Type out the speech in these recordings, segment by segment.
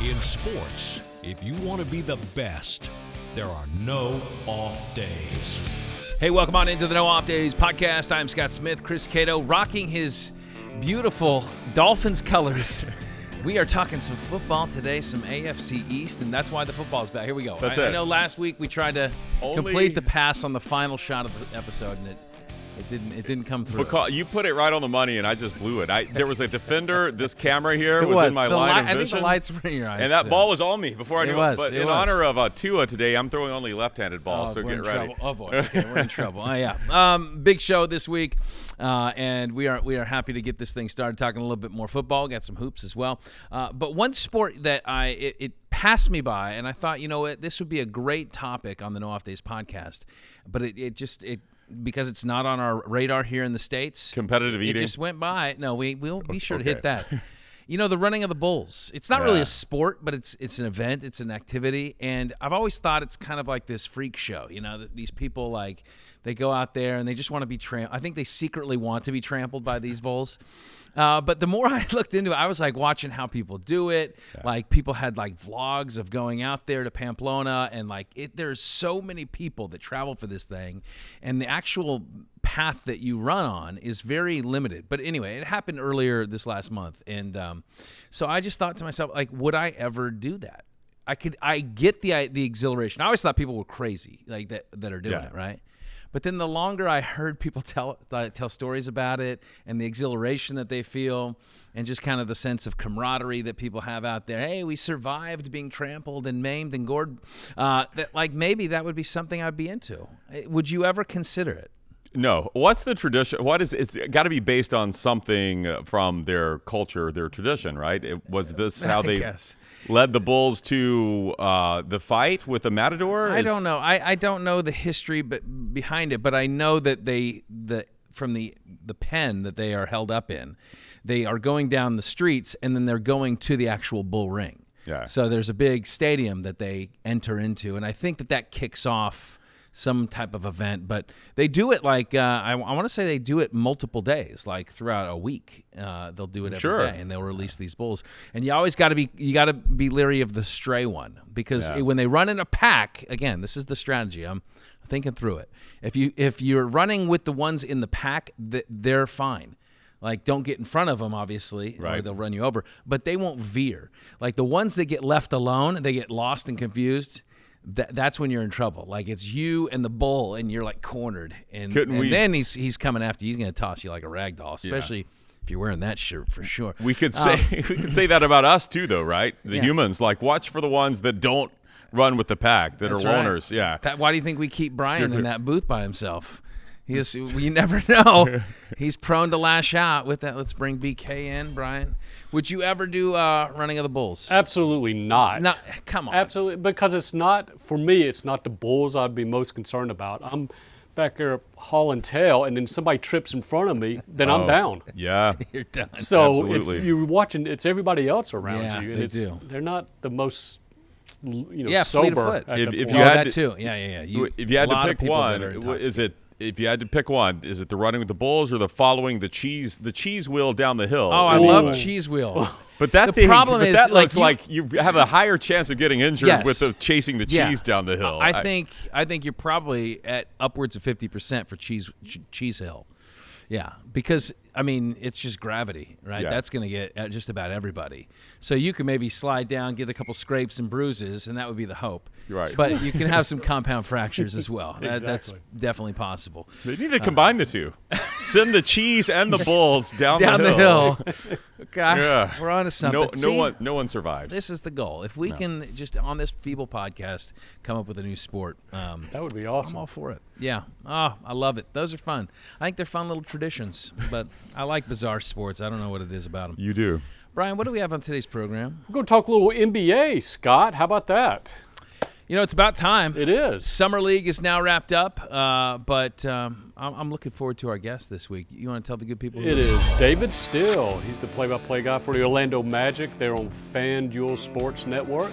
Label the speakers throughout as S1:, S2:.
S1: In sports, if you want to be the best, there are no off days.
S2: Hey, welcome on into the No Off Days podcast. I'm Scott Smith, Chris Cato, rocking his beautiful Dolphins colors. We are talking some football today, some AFC East, and that's why the football's back. Here we go. I know last week we tried to complete the pass on the final shot of the episode, and it didn't come through.
S3: Because you put it right on the money, and I just blew it. There was a defender. This camera here was in my line of vision.
S2: I think the lights were in your eyes.
S3: And that ball was on me before I knew it. But in honor of Tua today, I'm throwing only left-handed balls, so get ready.
S2: Trouble. Oh, boy. Okay, we're in trouble. Oh, yeah. Big show this week, and we are happy to get this thing started, talking a little bit more football. Got some hoops as well. But one sport that it passed me by, and I thought, you know what, this would be a great topic on the No Off Days podcast, but it just because it's not on our radar here in the States.
S3: Competitive eating.
S2: It just went by. No, we'll be sure to hit that. You know, the running of the bulls. It's not really a sport, but it's an event. It's an activity. And I've always thought it's kind of like this freak show. You know, these people, like, they go out there and they just want to be trampled. I think they secretly want to be trampled by these bulls. But the more I looked into it, I was like watching how people do it. Yeah. Like, people had like vlogs of going out there to Pamplona, and like there's so many people that travel for this thing, and the actual path that you run on is very limited. But anyway, it happened earlier this last month, and so I just thought to myself, like, would I ever do that? I get the exhilaration. I always thought people were crazy, like that are doing it, right? But then the longer I heard people tell stories about it, and the exhilaration that they feel, and just kind of the sense of camaraderie that people have out there, hey, we survived being trampled and maimed and gored, that like maybe that would be something I'd be into. Would you ever consider it?
S3: No. What's the tradition? It's got to be based on something from their culture, their tradition, right? Was this how they led the bulls to the fight with the matador?
S2: I don't know. I don't know the history behind it, but I know that from the pen that they are held up in, they are going down the streets, and then they're going to the actual bull ring. Yeah. So there's a big stadium that they enter into, and I think that kicks off some type of event, but they do it like I want to say they do it multiple days, like throughout a week. They'll do it every day, and they'll release these bulls. And you always got to be leery of the stray one, because when they run in a pack, again, this is the strategy. I'm thinking through it. If you're running with the ones in the pack, they're fine. Like, don't get in front of them, obviously, or they'll run you over. But they won't veer. Like, the ones that get left alone, they get lost and confused. That's when you're in trouble. Like, it's you and the bull, and you're like cornered. And then he's coming after you. He's going to toss you like a rag doll, especially if you're wearing that shirt, for sure.
S3: We could say that about us too, though, right? The humans, like, watch for the ones that don't run with the pack, that are loners. Yeah.
S2: Why do you think we keep Brian in that booth by himself? You never know. He's prone to lash out with that. Let's bring BK in, Brian. Would you ever do running of the bulls?
S4: Absolutely not.
S2: Come on.
S4: Absolutely, because it's not, for me, it's not the bulls I'd be most concerned about. I'm back there hauling tail, and then somebody trips in front of me, then I'm down.
S3: Yeah.
S2: You're done.
S4: So you're watching, it's everybody else around you.
S2: And
S4: they're not the most sober.
S2: Fleet of foot.
S3: If you had
S2: that too. Yeah.
S3: If you had to pick one, If you had to pick one, is it the running with the bulls or the following the cheese wheel down the hill?
S2: Oh, I love cheese wheel.
S3: But that looks like you have a higher chance of getting injured with chasing the cheese down the hill.
S2: I think you're probably at upwards of 50% for cheese hill. Yeah, because, I mean, it's just gravity, right? Yeah. That's going to get just about everybody. So you can maybe slide down, get a couple scrapes and bruises, and that would be the hope.
S3: Right.
S2: But you can have some compound fractures as well. Exactly. That's definitely possible.
S3: They need to combine the two. Send the cheese and the bulls down the hill.
S2: Okay, we're on to something.
S3: No one survives.
S2: This is the goal. If we can just, on this feeble podcast, come up with a new sport.
S4: That would be awesome.
S2: I'm all for it. Yeah. Oh, I love it. Those are fun. I think they're fun little traditions, but I like bizarre sports. I don't know what it is about them.
S3: You do.
S2: Brian, what do we have on today's program?
S4: We're going to talk a little NBA, Scott. How about that?
S2: You know, it's about time.
S4: It is.
S2: Summer League is now wrapped up, but I'm looking forward to our guest this week. You want to tell the good people?
S4: It is David Steele. He's the play-by-play guy for the Orlando Magic. They're on FanDuel Sports Network.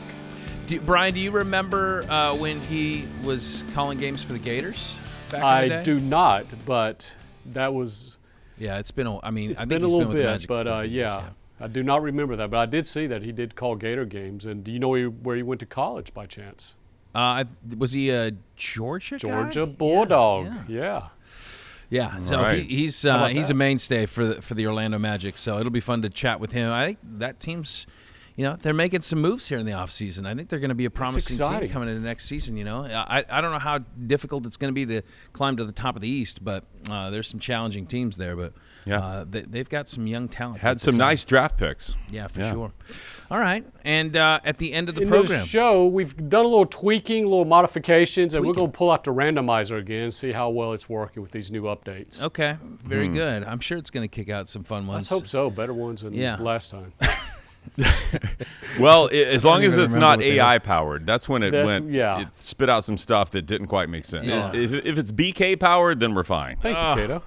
S2: Brian, do you remember when he was calling games for the Gators back in the day?
S4: I do not, but that was...
S2: Yeah, it's been. I think
S4: been
S2: he's
S4: a little
S2: been with the
S4: bit,
S2: Magic
S4: but
S2: for years,
S4: I do not remember that, but I did see that he did call Gator games. And do you know where he went to college by chance?
S2: Was he a Georgia guy?
S4: Georgia Bulldog. Yeah.
S2: So
S3: right.
S2: he's a mainstay for the Orlando Magic. So it'll be fun to chat with him. I think that team's, they're making some moves here in the offseason. I think they're going to be a promising team coming into next season. I don't know how difficult it's going to be to climb to the top of the East, but there's some challenging teams there. But they've got some young talent.
S3: Had some nice draft picks.
S2: Yeah, for sure. All right, and at the end of the program,
S4: this show, we've done a little tweaking, little modifications, and we're going to pull out the randomizer again, see how well it's working with these new updates.
S2: Okay, very good. I'm sure it's going to kick out some fun ones.
S4: Let's hope so. Better ones than last time.
S3: Well, as long as it's not AI powered, that's when it spit out some stuff that didn't quite make sense.
S2: Yeah.
S3: If it's BK powered, then we're fine.
S4: Thank you, Cato.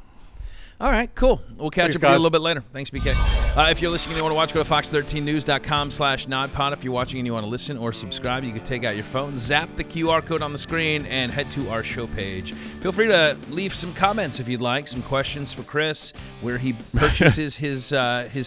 S2: All right, cool. We'll catch up with you a little bit later. Thanks, BK. If you're listening and you want to watch, go to fox13news.com/nodpod. If you're watching and you want to listen or subscribe, you can take out your phone, zap the QR code on the screen, and head to our show page. Feel free to leave some comments if you'd like, some questions for Chris, where he purchases his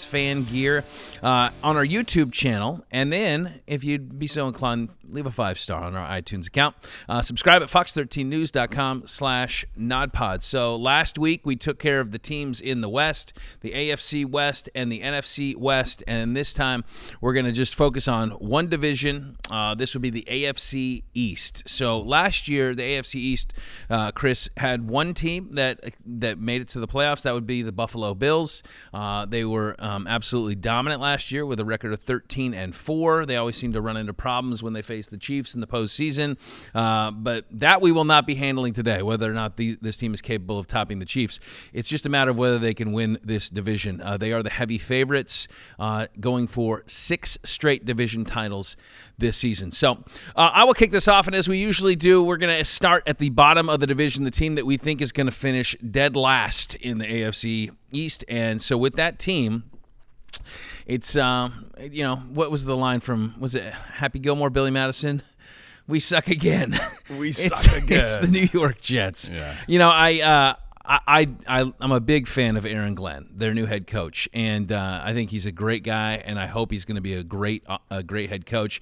S2: fan gear on our YouTube channel. And then, if you'd be so inclined, leave a 5-star on our iTunes account. Subscribe at fox13news.com/nodpod. So last week, we took care of the teams in the West, the AFC West and the NFC West, and this time we're going to just focus on one division. This would be the AFC East. So last year, the AFC East, Chris, had one team that made it to the playoffs. That would be the Buffalo Bills. They were absolutely dominant last year with a record of 13-4. They always seem to run into problems when they face the Chiefs in the postseason, but that we will not be handling today, whether or not this team is capable of topping the Chiefs. It's just a matter of whether they can win this division. They are the heavy favorites, going for 6 straight division titles this season. So I will kick this off, and as we usually do, we're going to start at the bottom of the division, the team that we think is going to finish dead last in the AFC East. And so with that team, it's, what was the line from, was it Happy Gilmore, Billy Madison? We suck again.
S3: We suck again.
S2: It's the New York Jets.
S3: Yeah.
S2: I'm a big fan of Aaron Glenn, their new head coach, and I think he's a great guy, and I hope he's going to be a great head coach.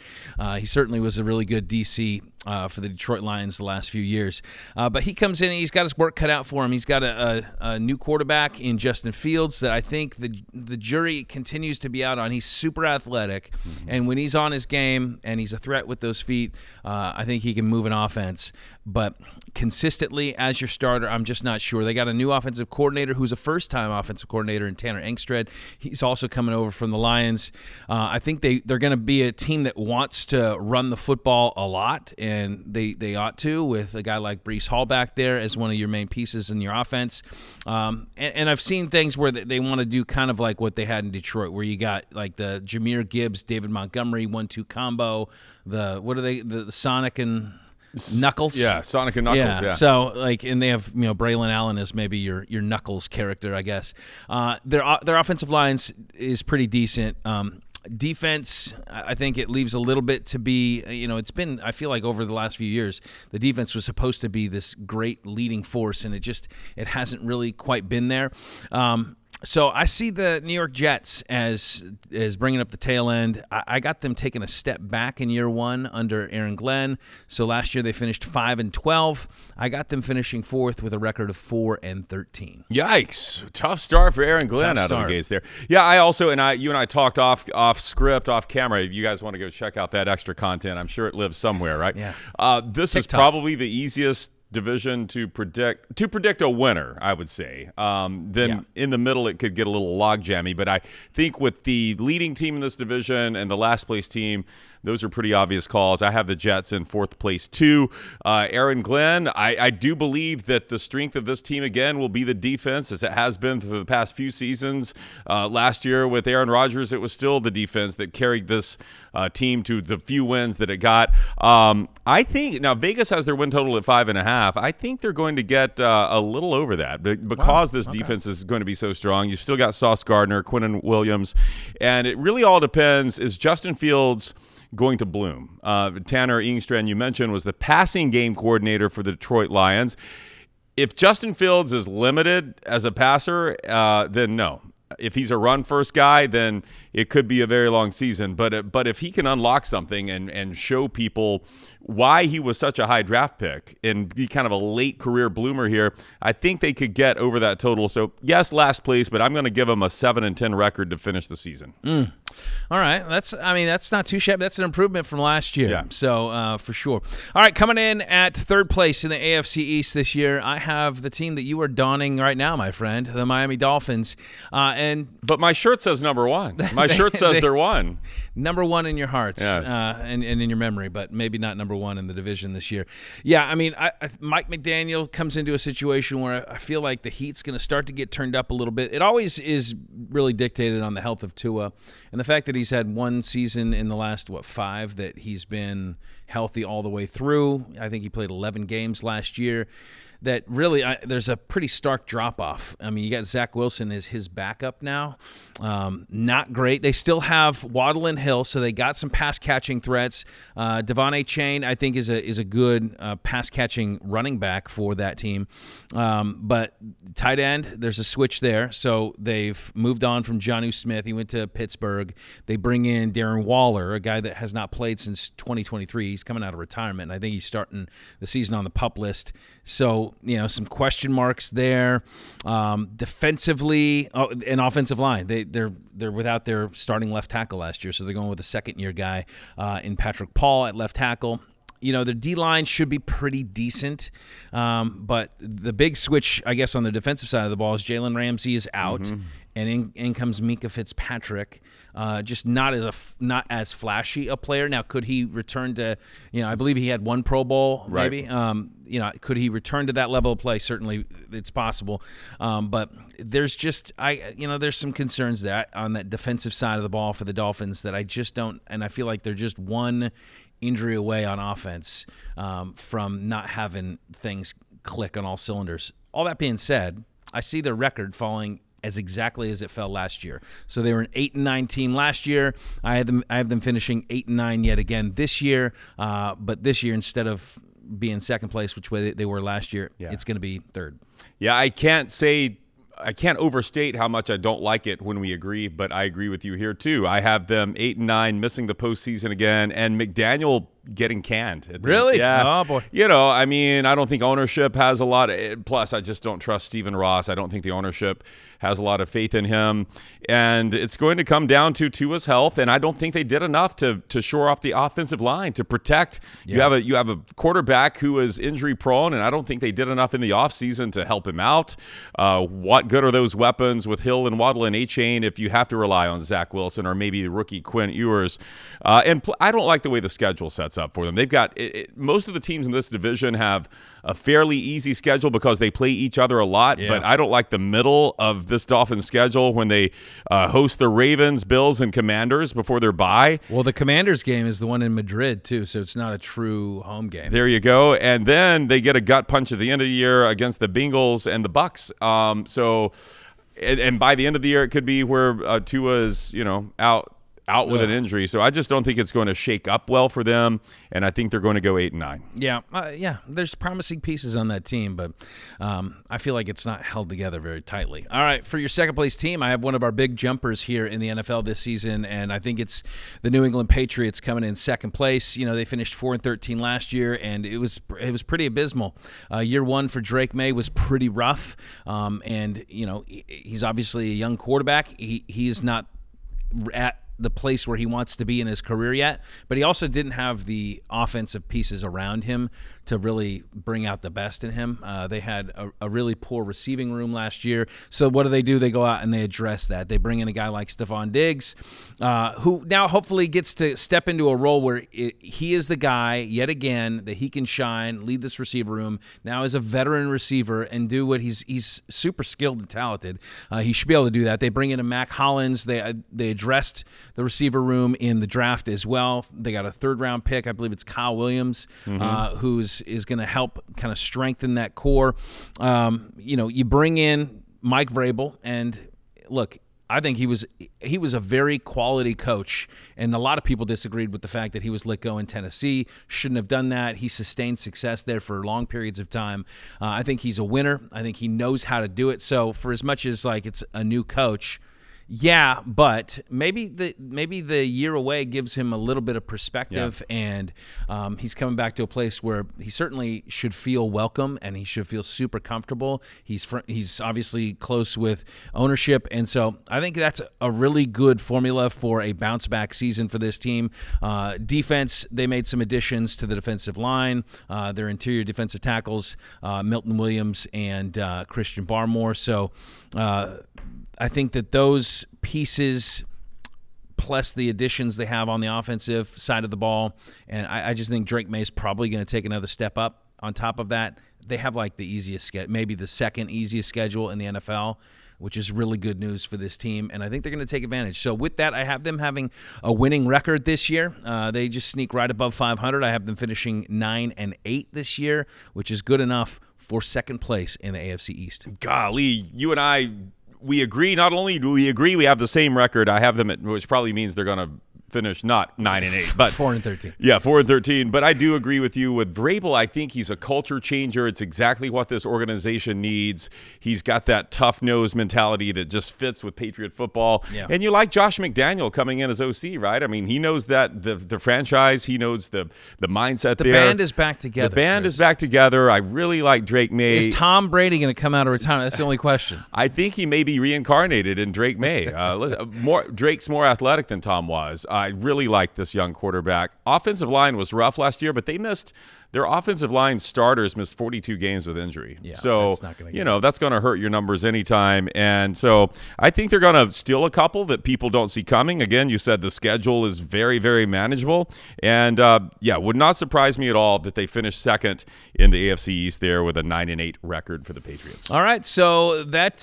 S2: He certainly was a really good DC for the Detroit Lions the last few years. But he comes in and he's got his work cut out for him. He's got a new quarterback in Justin Fields that I think the jury continues to be out on. He's super athletic, and when he's on his game and he's a threat with those feet, I think he can move an offense. But consistently as your starter, I'm just not sure. They got a new offensive coordinator who's a first-time offensive coordinator in Tanner Engstred. He's also coming over from the Lions. I think they're going to be a team that wants to run the football a lot, and they ought to, with a guy like Breece Hall back there as one of your main pieces in your offense. And I've seen things where they want to do kind of like what they had in Detroit, where you got like the Jahmyr Gibbs, David Montgomery 1-2 combo, the Sonic and Knuckles.
S3: Yeah, Sonic and Knuckles, yeah.
S2: So, and they have, Braylon Allen as maybe your Knuckles character, I guess. Their offensive lines is pretty decent. Defense, I think it leaves a little bit to be, it's been, I feel like over the last few years, the defense was supposed to be this great leading force, and it hasn't really quite been there. So I see the New York Jets as bringing up the tail end. I got them taking a step back in year one under Aaron Glenn. So last year they finished 5-12. I got them finishing fourth with a record of 4-13.
S3: Yikes! Tough start for Aaron Glenn out of the gates there. Yeah, you and I talked off script, off camera. If you guys want to go check out that extra content, I'm sure it lives somewhere, right?
S2: Yeah.
S3: This is probably the easiest division to predict a winner, I would say. Then in the middle it could get a little log jammy, but I think with the leading team in this division and the last place team, those are pretty obvious calls. I have the Jets in fourth place too. Aaron Glenn, I do believe that the strength of this team again will be the defense, as it has been for the past few seasons. Last year with Aaron Rodgers, it was still the defense that carried this team to the few wins that it got. I think now Vegas has their win total at 5.5. I think they're going to get a little over that because this defense is going to be so strong. You've still got Sauce Gardner, Quinnen Williams, and it really all depends, is Justin Fields going to bloom? Tanner Engstrand, you mentioned, was the passing game coordinator for the Detroit Lions. If Justin Fields is limited as a passer, then no. If he's a run-first guy, then it could be a very long season. But if he can unlock something and show people why he was such a high draft pick and be kind of a late career bloomer here, I think they could get over that total. So yes, last place, but I'm going to give him a 7-10 record to finish the season.
S2: All right, that's not too shabby. That's an improvement from last year.
S3: Yeah.
S2: So for sure. All right, coming in at third place in the AFC East this year, I have the team that you are donning right now, my friend, the Miami Dolphins.
S3: But my shirt says number one. My shirt says they're one.
S2: Number one in your hearts,
S3: yes.
S2: and in your memory, but maybe not number one in the division this year. Yeah, I mean, Mike McDaniel comes into a situation where I feel like the heat's going to start to get turned up a little bit. It always is really dictated on the health of Tua, and the fact that he's had one season in the last, 5 that he's been healthy all the way through. I think he played 11 games last year. That really, there's a pretty stark drop-off. I mean, you got Zach Wilson as his backup now. Not great. They still have Waddle and Hill, so they got some pass-catching threats. Devon Achane, I think, is a good pass-catching running back for that team. But tight end, there's a switch there. So they've moved on from Jonnu Smith. He went to Pittsburgh. They bring in Darren Waller, a guy that has not played since 2023. He's coming out of retirement, and I think he's starting the season on the PUP list. So, some question marks there. Defensively, and offensive line, they're without their starting left tackle last year, so they're going with a second-year guy in Patrick Paul at left tackle. The D-line should be pretty decent, but the big switch, I guess, on the defensive side of the ball is Jalen Ramsey is out, and in comes Minkah Fitzpatrick. Just not as flashy a player. Now, could he return to? I believe he had one Pro Bowl, maybe. Right. Could he return to that level of play? Certainly, it's possible. But there's just there's some concerns there on that defensive side of the ball for the Dolphins that I just don't, and I feel like they're just one injury away on offense from not having things click on all cylinders. All that being said, I see their record falling as exactly as it fell last year. So they were an 8-9 team last year. I have them finishing 8-9 yet again this year. But this year, instead of being second place, which way they were last year, it's going to be third.
S3: Yeah, I can't overstate how much I don't like it when we agree, but I agree with you here too. I have them 8-9, missing the postseason again, and McDaniel getting canned.
S2: Really?
S3: Yeah.
S2: Oh, boy.
S3: I don't think ownership has a lot of – plus, I just don't trust Stephen Ross. I don't think the ownership has a lot of faith in him. And it's going to come down to Tua's health, and I don't think they did enough to shore up the offensive line, to protect. Yeah. You have a quarterback who is injury-prone, and I don't think they did enough in the offseason to help him out. What good are those weapons with Hill and Waddle and Achane if you have to rely on Zach Wilson or maybe the rookie Quinn Ewers? I don't like the way the schedule sets up for them. They've got most of the teams in this division have a fairly easy schedule because they play each other a lot, but I don't like the middle of this Dolphins schedule when they host the Ravens, Bills, and Commanders before their bye.
S2: Well, the Commanders game is the one in Madrid, too, so it's not a true home game.
S3: There you go. And then they get a gut punch at the end of the year against the Bengals and the Bucs. And by the end of the year, it could be where Tua is, out with an injury. So I just don't think it's going to shake up well for them, and I think they're going to go 8-9.
S2: Yeah. There's promising pieces on that team, but I feel like it's not held together very tightly. All right, for your second-place team, I have one of our big jumpers here in the NFL this season, and I think it's the New England Patriots coming in second place. They finished 4-13 last year, and it was pretty abysmal. Year one for Drake May was pretty rough, and he's obviously a young quarterback. He is not at the place where he wants to be in his career yet, but he also didn't have the offensive pieces around him to really bring out the best in him. They had a really poor receiving room last year. So what do? They go out and they address that. They bring in a guy like Stephon Diggs, who now hopefully gets to step into a role where he is the guy yet again that he can shine, lead this receiver room now as a veteran receiver and do what he's super skilled and talented. He should be able to do that. They bring in a Mac Hollins. They addressed the receiver room in the draft as well. They got a third-round pick. I believe it's Kyle Williams, who is going to help kind of strengthen that core. You bring in Mike Vrabel, and look, I think he was a very quality coach, and a lot of people disagreed with the fact that he was let go in Tennessee. Shouldn't have done that. He sustained success there for long periods of time. I think he's a winner. I think he knows how to do it. So for as much as like it's a new coach, Yeah, but maybe the year away gives him a little bit of perspective, and he's coming back to a place where he certainly should feel welcome and he should feel super comfortable. He's obviously close with ownership, and so I think that's a really good formula for a bounce back season for this team. Defense, they made some additions to the defensive line. Their interior defensive tackles, Milton Williams and Christian Barmore. So I think that those pieces, plus the additions they have on the offensive side of the ball, and I just think Drake May is probably going to take another step up. On top of that, they have like the easiest maybe the second easiest schedule in the NFL, which is really good news for this team, and I think they're going to take advantage. So with that, I have them having a winning record this year. They just sneak right above 500. I have them finishing 9-8 this year, which is good enough for second place in the AFC East.
S3: Golly, you and I, we agree. Not only do we agree, we have the same record. I have them at, which probably means they're going to finish not 9-8, but
S2: 4-13.
S3: Yeah, 4-13. But I do agree with you with Vrabel. I think he's a culture changer. It's exactly what this organization needs. He's got that tough nose mentality that just fits with Patriot football.
S2: Yeah.
S3: And you like Josh McDaniel coming in as OC, right? I mean, he knows that the franchise. He knows the mindset.
S2: The band is back together.
S3: The band is back together. I really like Drake May.
S2: Is Tom Brady going to come out of retirement? That's the only question.
S3: I think he may be reincarnated in Drake May. Drake's more athletic than Tom was. I really like this young quarterback. Offensive line was rough last year, but their offensive line starters missed 42 games with injury.
S2: Yeah,
S3: so,
S2: that's not gonna
S3: that's going to hurt your numbers anytime. And so I think they're going to steal a couple that people don't see coming. Again, you said the schedule is very, very manageable. And, would not surprise me at all that they finish second in the AFC East there with a 9-8 record for the Patriots.
S2: All right, so that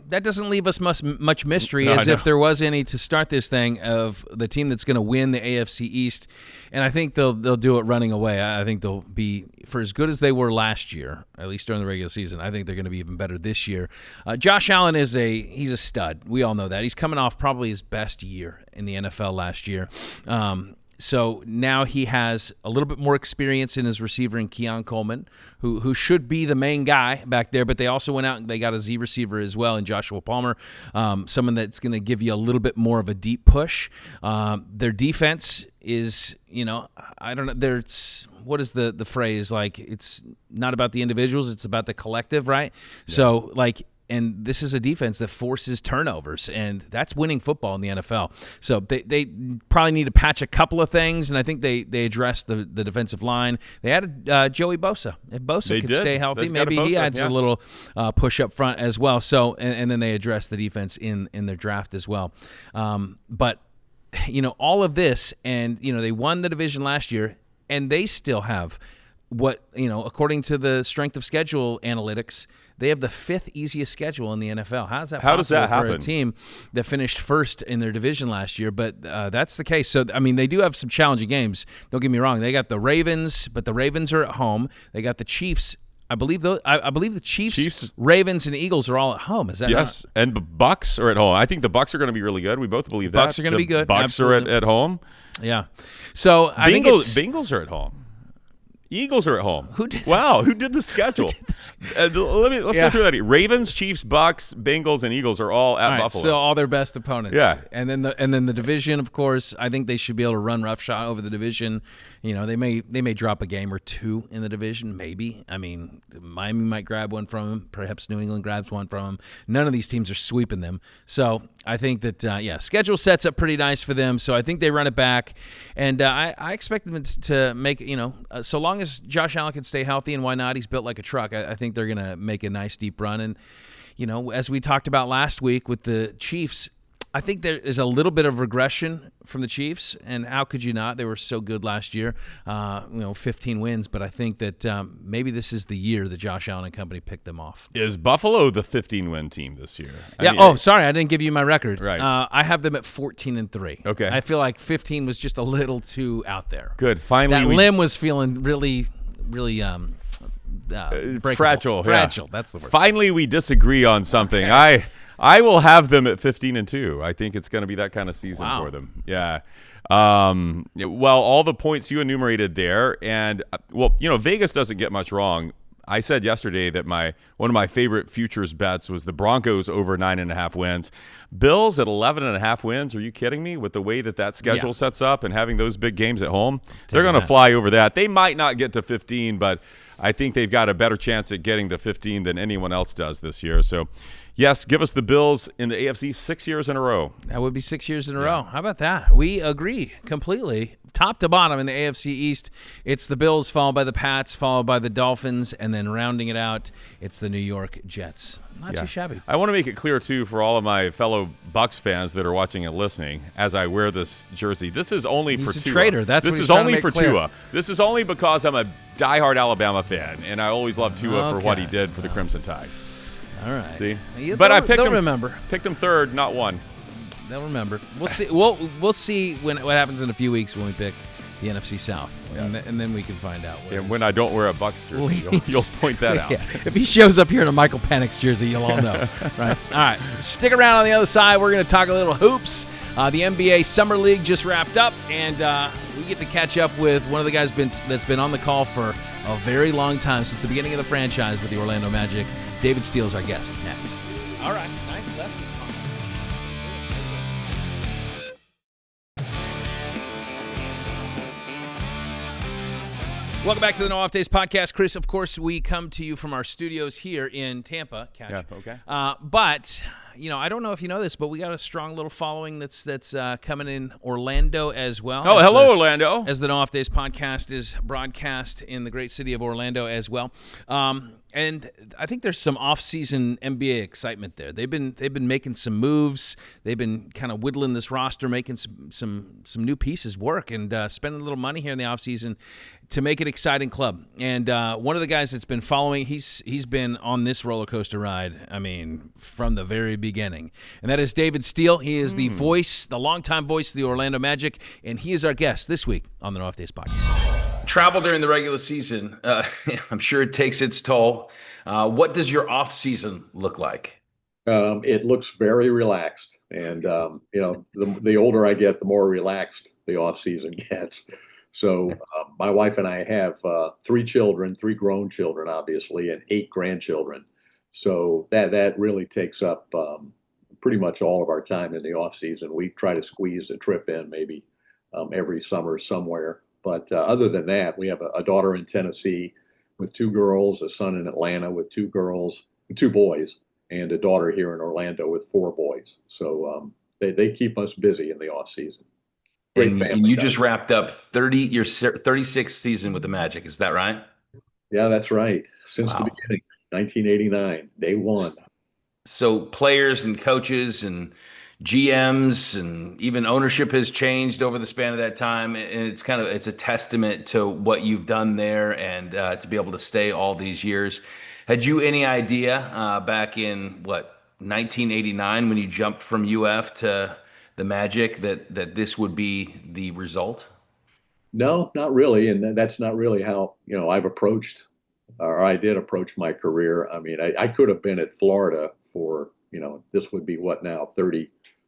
S2: doesn't leave us much mystery, as if there was any to start this thing of the team that's going to win the AFC East. And I think they'll do it running away. I think they'll be, for as good as they were last year, at least during the regular season, I think they're going to be even better this year. Josh Allen he's a stud. We all know that. He's coming off probably his best year in the NFL last year. So now he has a little bit more experience in his receiver in Keon Coleman, who should be the main guy back there, but they also went out and they got a Z receiver as well in Joshua Palmer, someone that's going to give you a little bit more of a deep push. Their defense is, I don't know, what is the phrase? Like, it's not about the individuals, it's about the collective, right? Yeah. So, and this is a defense that forces turnovers, and that's winning football in the NFL. So they probably need to patch a couple of things, and I think they addressed the defensive line. They added Joey Bosa. If Bosa can stay healthy, maybe he adds a little push up front as well. So and then they addressed the defense in their draft as well. But all of this, and they won the division last year, and they still have what, according to the strength of schedule analytics, they have the 5th easiest schedule in the NFL. How does that happen for a team that finished first in their division last year? But that's the case. So, I mean, they do have some challenging games. Don't get me wrong. They got the Ravens, but the Ravens are at home. They got the Chiefs. I believe the Chiefs, Ravens, and Eagles are all at home. Is that
S3: yes? Not? And the Bucs are at home. I think the Bucs are going to be really good. We both believe that.
S2: Bucs are going to be good.
S3: Bucs
S2: Absolutely.
S3: are at home.
S2: Yeah. So I think
S3: Bengals are at home. Eagles are at home. Who did the schedule? Let's go through that. Ravens, Chiefs, Bucs, Bengals, and Eagles are all at Buffalo.
S2: So all their best opponents.
S3: Yeah.
S2: And then the division, of course, I think they should be able to run roughshod over the division. They may drop a game or two in the division, maybe. I mean, Miami might grab one from them. Perhaps New England grabs one from them. None of these teams are sweeping them. So I think that, schedule sets up pretty nice for them. So I think they run it back. And I expect them to make, so long as Josh Allen can stay healthy, and why not? He's built like a truck. I think they're going to make a nice deep run. And, as we talked about last week with the Chiefs, I think there is a little bit of regression from the Chiefs, and how could you not? They were so good last year, 15 wins. But I think that maybe this is the year that Josh Allen and company picked them off.
S3: Is Buffalo the 15-win team this year?
S2: Sorry, I didn't give you my record.
S3: Right.
S2: I have them at 14-3.
S3: Okay.
S2: I feel like 15 was just a little too out there.
S3: Good. Finally,
S2: that limb was feeling really
S3: fragile.
S2: Fragile. That's the word.
S3: Finally, we disagree on something. Okay. I will have them at 15-2. I think it's going to be that kind of season for them. Yeah. All the points you enumerated there, and Vegas doesn't get much wrong. I said yesterday that one of my favorite futures bets was the Broncos over 9.5 wins. Bills at 11.5 wins. Are you kidding me? With the way that schedule sets up and having those big games at home, they're going to fly over that. They might not get to 15, but I think they've got a better chance at getting to 15 than anyone else does this year. So, yes, give us the Bills in the AFC 6 years in a row.
S2: That would be 6 years in a row. How about that? We agree completely. Top to bottom in the AFC East, it's the Bills, followed by the Pats, followed by the Dolphins, and then rounding it out, it's the New York Jets. Not too shabby.
S3: I want to make it clear, too, for all of my fellow Bucs fans that are watching and listening, as I wear this jersey, this is only for Tua.
S2: He's a traitor. That's
S3: this
S2: what
S3: is
S2: he's
S3: only for
S2: clear.
S3: Tua. This is only because I'm a diehard Alabama fan, and I always loved Tua for what he did for the Crimson Tide.
S2: All right.
S3: See?
S2: But
S3: I picked him.
S2: Remember.
S3: Picked him third, not one.
S2: They'll remember. We'll see. We'll see what happens in a few weeks when we pick the NFC South, and then we can find out.
S3: And when I don't wear a Bucs jersey, you'll point that out.
S2: If he shows up here in a Michael Penix jersey, you'll all know, right? All right, stick around on the other side. We're going to talk a little hoops. The NBA Summer League just wrapped up, and we get to catch up with one of the guys that's been on the call for a very long time, since the beginning of the franchise with the Orlando Magic. David Steele is our guest next. All right, nice lefty. Welcome back to the No Off Days podcast. Chris, of course, we come to you from our studios here in Tampa.
S3: Okay.
S2: But, I don't know if you know this, but we got a strong little following that's coming in Orlando as well.
S3: Oh, hello, Orlando.
S2: As the No Off Days podcast is broadcast in the great city of Orlando as well. And I think there's some off-season NBA excitement there. They've been making some moves. They've been kind of whittling this roster, making some new pieces work, and spending a little money here in the off-season to make it an exciting club. And one of the guys that's been following, he's been on this roller coaster ride, I mean, from the very beginning. And that is David Steele. He is the voice, the longtime voice of the Orlando Magic, and he is our guest this week on the No Off Days podcast. Travel during the regular season, I'm sure it takes its toll. What does your off season look like?
S5: It looks very relaxed, and the older I get, the more relaxed the off season gets. So my wife and I have 3 children, 3 grown children, obviously, and 8 grandchildren. So that really takes up pretty much all of our time in the off season. We try to squeeze a trip in maybe every summer somewhere. But other than that, we have a daughter in Tennessee with 2 girls, a son in Atlanta with 2 boys, and a daughter here in Orlando with 4 boys. So they keep us busy in the off season.
S2: And you just wrapped up your 36th season with the Magic. Is that right?
S5: Yeah, that's right. Since the beginning, 1989, day one.
S2: So players and coaches and GMs and even ownership has changed over the span of that time, and it's a testament to what you've done there, and to be able to stay all these years. Had you any idea back in 1989 when you jumped from UF to the Magic that this would be the result?
S5: No, not really, and that's not really how I've approached, or I did approach my career. I mean, I could have been at Florida for this would be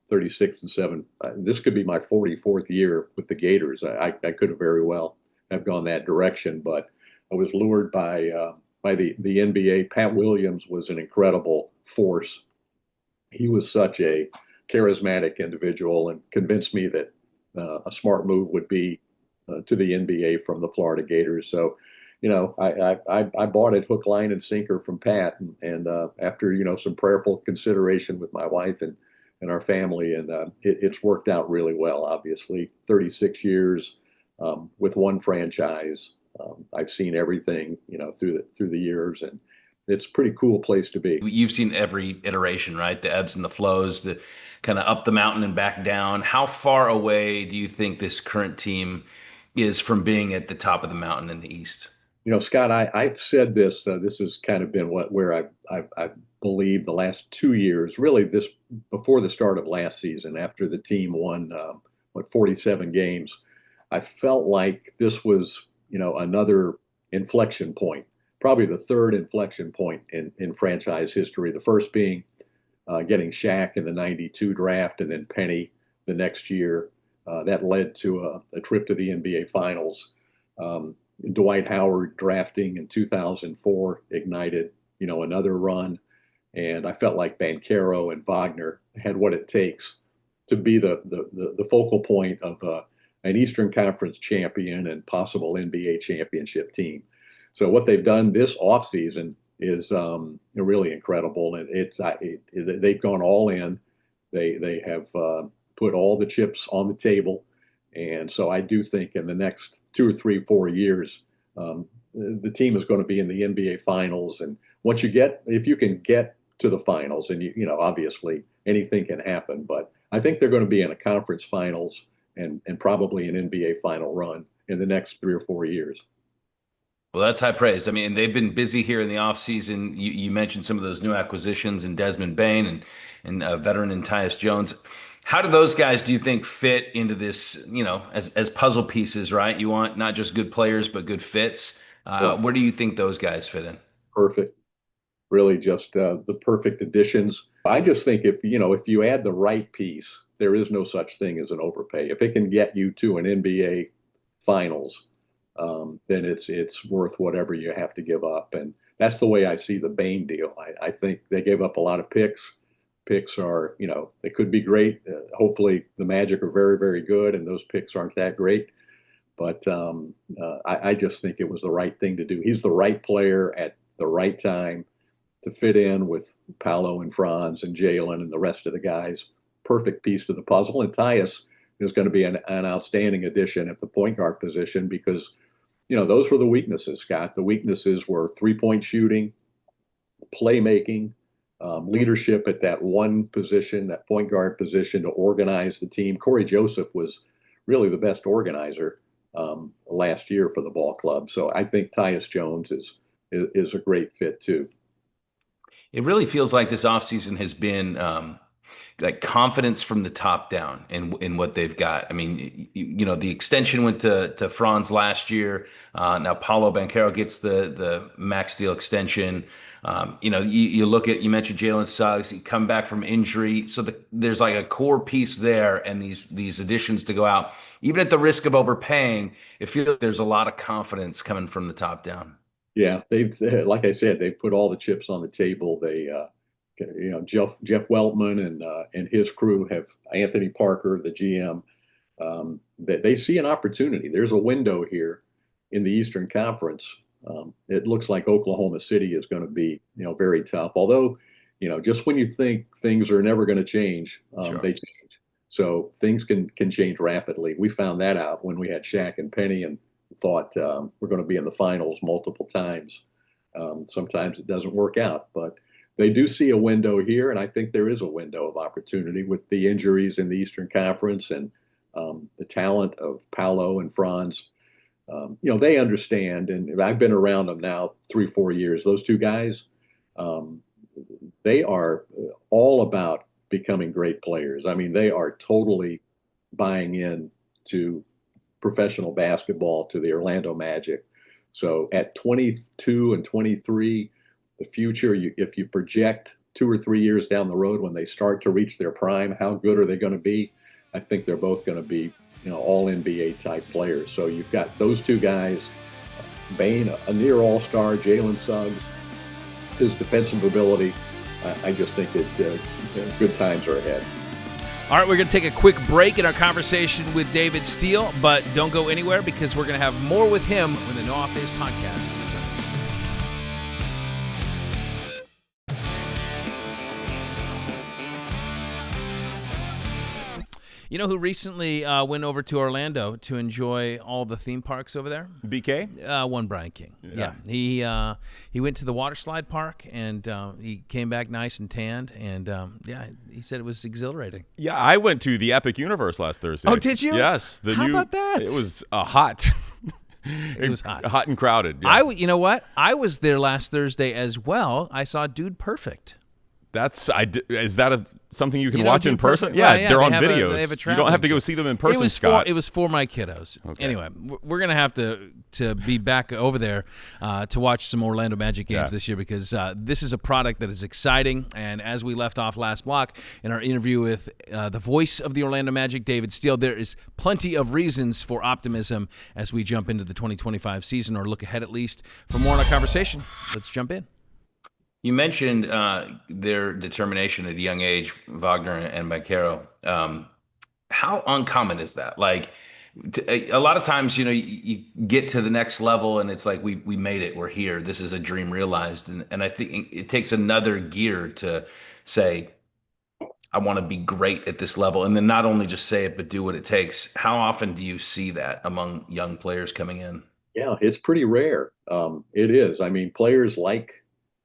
S5: 36 and 7. This could be my 44th year with the Gators. I could have very well have gone that direction, but I was lured by the NBA. Pat Williams was an incredible force. He was such a charismatic individual and convinced me that a smart move would be to the NBA from the Florida Gators. So, I bought it hook, line, and sinker from Pat, and after some prayerful consideration with my wife and our family, and it's worked out really well. Obviously, 36 years with one franchise. I've seen everything, through the years, and it's a pretty cool place to be.
S2: You've seen every iteration, right? The ebbs and the flows, the kind of up the mountain and back down. How far away do you think this current team is from being at the top of the mountain in the East?
S5: Scott, I've said this. This has kind of been where I believe the last 2 years, really this before the start of last season, after the team won 47 games, I felt like this was another inflection point, probably the third inflection point in franchise history. The first being getting Shaq in the '92 draft, and then Penny the next year. That led to a trip to the NBA Finals. Dwight Howard drafting in 2004 ignited, another run. And I felt like Banchero and Wagner had what it takes to be the focal point of an Eastern Conference champion and possible NBA championship team. So what they've done this offseason is really incredible. And they've gone all in. They have put all the chips on the table. And so I do think in the next 2 or 3, 4 years, the team is going to be in the NBA Finals. And if you can get to the finals, and obviously anything can happen, but I think they're going to be in a conference finals and probably an NBA final run in the next 3 or 4 years.
S6: Well, that's high praise. I mean, they've been busy here in the offseason. You mentioned some of those new acquisitions in Desmond Bane and veteran in Tyus Jones. How do those guys, do you think, fit into this, as puzzle pieces, right? You want not just good players, but good fits. Where do you think those guys fit in?
S5: Perfect. Really just the perfect additions. I just think if you add the right piece, there is no such thing as an overpay. If it can get you to an NBA Finals, then it's worth whatever you have to give up. And that's the way I see the Bane deal. I think they gave up a lot of picks. Picks are, they could be great. Hopefully the Magic are very, very good, and those picks aren't that great. But I just think it was the right thing to do. He's the right player at the right time to fit in with Paolo and Franz and Jalen and the rest of the guys. Perfect piece to the puzzle. And Tyus is going to be an outstanding addition at the point guard position because, those were the weaknesses, Scott. The weaknesses were three-point shooting, playmaking, leadership at that one position, that point guard position to organize the team. Corey Joseph was really the best organizer last year for the ball club. So I think Tyus Jones is a great fit too.
S6: It really feels like this offseason has been like confidence from the top down in what they've got. I mean, the extension went to Franz last year. Now Paolo Banchero gets the max deal extension. You look at, you mentioned Jalen Suggs, he come back from injury. So there's like a core piece there, and these additions to go out, even at the risk of overpaying, it feels like there's a lot of confidence coming from the top down.
S5: Yeah, like I said, they've put all the chips on the table. They, Jeff Weltman and his crew have Anthony Parker, the GM. They see an opportunity. There's a window here in the Eastern Conference. It looks like Oklahoma City is going to be, very tough. Although, just when you think things are never going to change,
S6: Sure.
S5: They change. So things can change rapidly. We found that out when we had Shaq and Penny and thought we're going to be in the finals multiple times. Sometimes it doesn't work out, but they do see a window here, and I think there is a window of opportunity with the injuries in the Eastern Conference and the talent of Paolo and Franz. They understand, and I've been around them now 3-4 years. Those two guys, they are all about becoming great players. I mean, they are totally buying in to professional basketball, to the Orlando Magic. So at 22 and 23, the future, if you project 2 or 3 years down the road when they start to reach their prime, how good are they going to be? I think they're both going to be, all NBA type players. So you've got those two guys, Bane, a near all-star, Jalen Suggs, his defensive ability. I just think that good times are ahead.
S2: All right, we're going to take a quick break in our conversation with David Steele, but don't go anywhere because we're going to have more with him when the No Off Days podcast returns. You know who recently went over to Orlando to enjoy all the theme parks over there?
S3: BK?
S2: One Brian King. Yeah. He went to the water slide park, and he came back nice and tanned, and he said it was exhilarating.
S3: Yeah, I went to the Epic Universe last Thursday.
S2: Oh, did you?
S3: Yes.
S2: How about that?
S3: It was hot.
S2: It was hot.
S3: Hot and crowded. Yeah.
S2: You know what? I was there last Thursday as well. I saw Dude Perfect.
S3: Is that something you can watch in person? Yeah, they're on videos.
S2: They have a
S3: you don't have to go see them in person, Scott.
S2: It was for my kiddos. Okay. Anyway, we're going to have to be back over there to watch some Orlando Magic games this year, because this is a product that is exciting. And as we left off last block in our interview with the voice of the Orlando Magic, David Steele, there is plenty of reasons for optimism as we jump into the 2025 season, or look ahead at least. For more on our conversation, let's jump in.
S6: You mentioned their determination at a young age, Wagner and Banchero. How uncommon is that? Like, a lot of times, you get to the next level and it's like, we made it, we're here, this is a dream realized. And I think it takes another gear to say, I want to be great at this level. And then not only just say it, but do what it takes. How often do you see that among young players coming in?
S5: Yeah, it's pretty rare. It is. I mean, players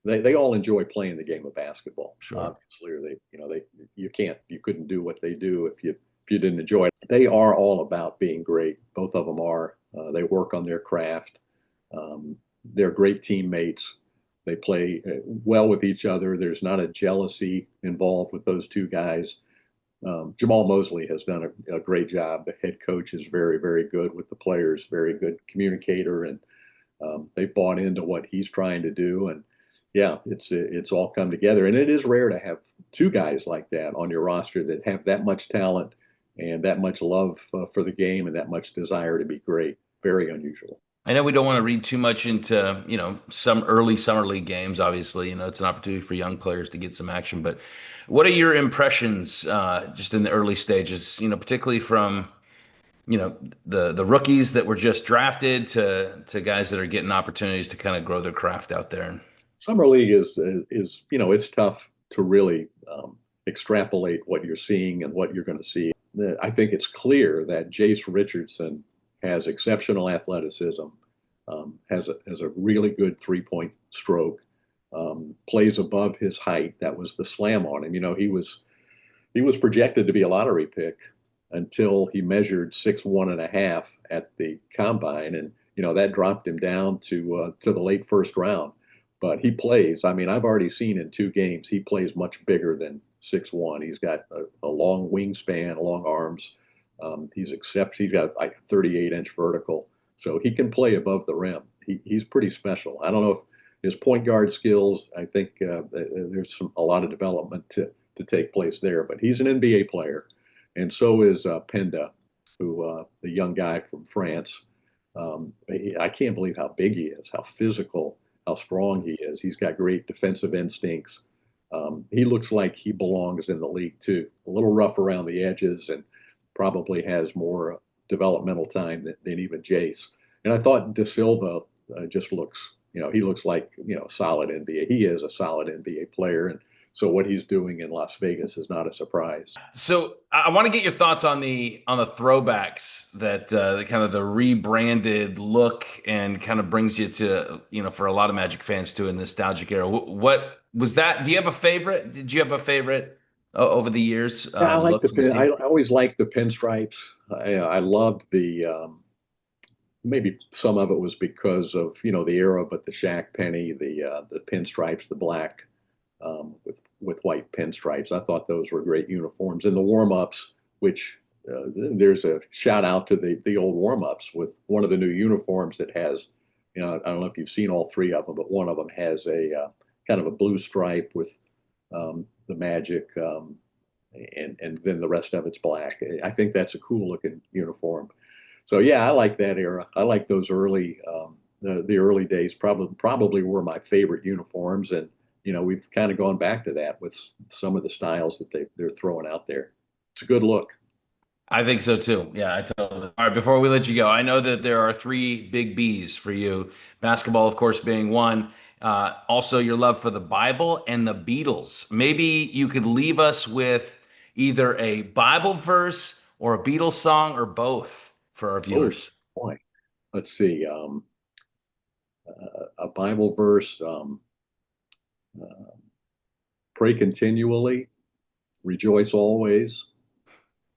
S5: they all enjoy playing the game of basketball.
S6: Sure.
S5: Obviously, you couldn't do what they do if you didn't enjoy it. They are all about being great. Both of them are. They work on their craft. They're great teammates. They play well with each other. There's not a jealousy involved with those two guys. Jamal Mosley has done a great job. The head coach is very, very good with the players, very good communicator, and they bought into what he's trying to do. And yeah, it's all come together. And it is rare to have two guys like that on your roster that have that much talent and that much love for the game and that much desire to be great. Very unusual.
S6: I know we don't want to read too much into, some early summer league games. Obviously, it's an opportunity for young players to get some action. But what are your impressions just in the early stages, particularly from, the rookies that were just drafted to guys that are getting opportunities to kind of grow their craft out there?
S5: Summer league is it's tough to really extrapolate what you're seeing and what you're going to see. I think it's clear that Jace Richardson has exceptional athleticism, has a really good three-point stroke, plays above his height. That was the slam on him. He was projected to be a lottery pick until he measured 6'1.5" at the combine, and that dropped him down to the late first round. But he plays. I mean, I've already seen in 2 games he plays much bigger than 6'1". He's got a long wingspan, long arms. He's got like a 38-inch vertical, so he can play above the rim. He's pretty special. I don't know if his point guard skills. I think there's a lot of development to take place there. But he's an NBA player, and so is Penda, who the young guy from France. I can't believe how big he is, how physical, how strong he is. He's got great defensive instincts. He looks like he belongs in the league too. A little rough around the edges and probably has more developmental time than even Jace. And I thought De Silva just looks, he looks like, solid NBA. He is a solid NBA player. And so what he's doing in Las Vegas is not a surprise.
S6: So I want to get your thoughts on the throwbacks, that the kind of the rebranded look, and kind of brings you to, for a lot of Magic fans, to a nostalgic era. What was that? Do you have a favorite? Did you have a favorite over the years?
S5: Yeah, I always liked the pinstripes. I loved the maybe some of it was because of the era, but the Shaq Penny, the pinstripes, the black with white pinstripes. I thought those were great uniforms. And the warm-ups, which there's a shout out to the old warm-ups with one of the new uniforms that has, I don't know if you've seen all 3 of them, but one of them has a kind of a blue stripe with the Magic, and then the rest of it's black. I think that's a cool looking uniform. So yeah, I like that era. I like those early, the early days. Probably were my favorite uniforms, and we've kind of gone back to that with some of the styles that they're throwing out there. It's a good look.
S6: I think so too. Yeah, I totally. All right, before we let you go, I know that there are 3 big B's for you. Basketball, of course, being one. Also, your love for the Bible and the Beatles. Maybe you could leave us with either a Bible verse or a Beatles song, or both, for our viewers.
S5: Oh, boy. Let's see. A Bible verse. Pray continually, rejoice always,